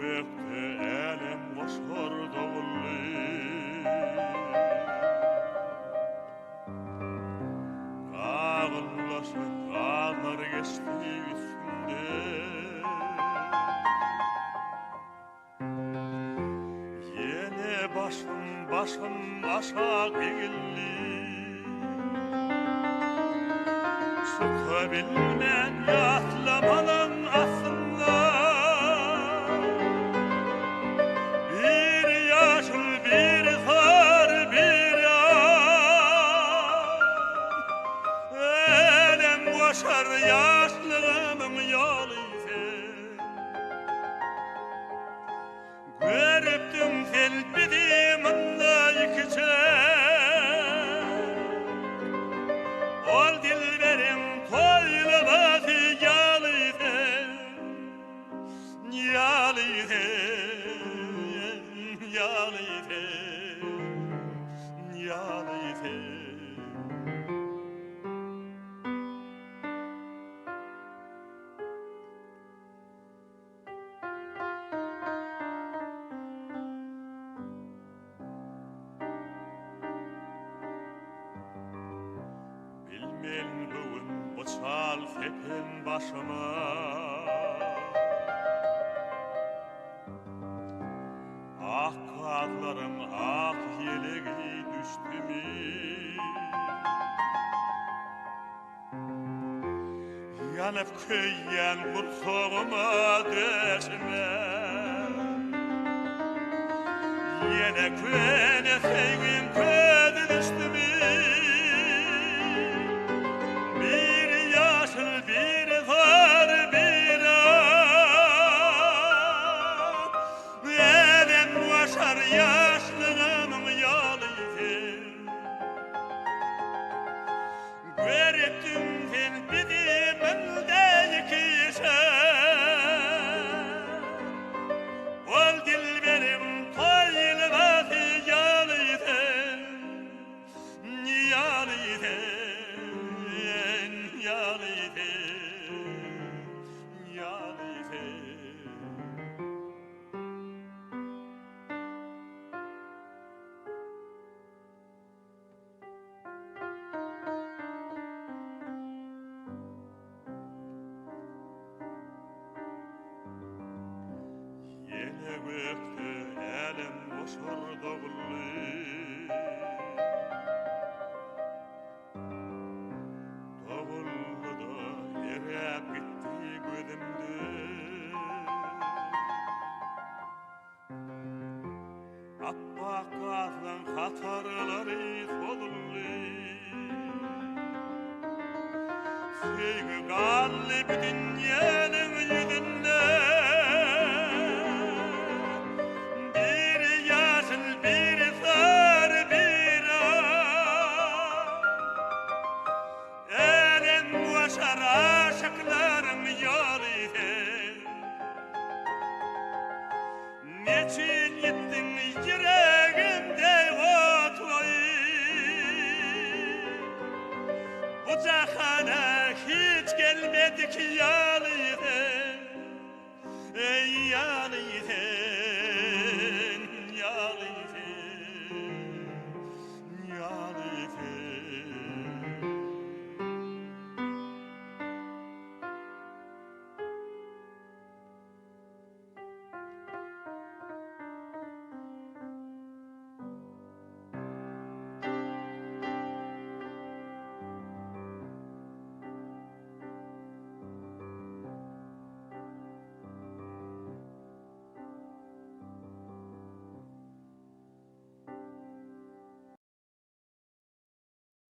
gökte elem koşar dağıllı Kağıllaşıp karlar geçti üstünde Yine başım aşağı eğildi Çıkabilmen yatlamanın aslında Bir yaşıl bir zar bir yar Elem koşar yaşlığımın yolu Görüptüm selbidiğiminde yıkacak Ol dilberim toylabası yalıydı Yalıydı Yalıydı Yalıydı Bilmem bugün uçal tepen başıma Ak kağıtlarım ak yeleği düştü mü Yanıp köyyen kurtağıma döşme Yine köne sevgim ködü düştü mü Bir yaşıl bir zar bir ağ Elem koşar yaşlığımın yoluydu Görettim selbidiğiminde yıkışar Ol dilberim toylabası yalıydı Yalıydı Yalıydı Yalıydı Yine gökte elem koşar dağıllı Dağıllı da erep gitti gözümde Appak kazan katarları solullu Sevgi galip dünyanın yüzünde Bir yaşıl bir zar bir ağ Elem koşar aşıkların yoluydu Neçin gittin yüreğimde otlayıp Bu cahana hiç gelmedik ya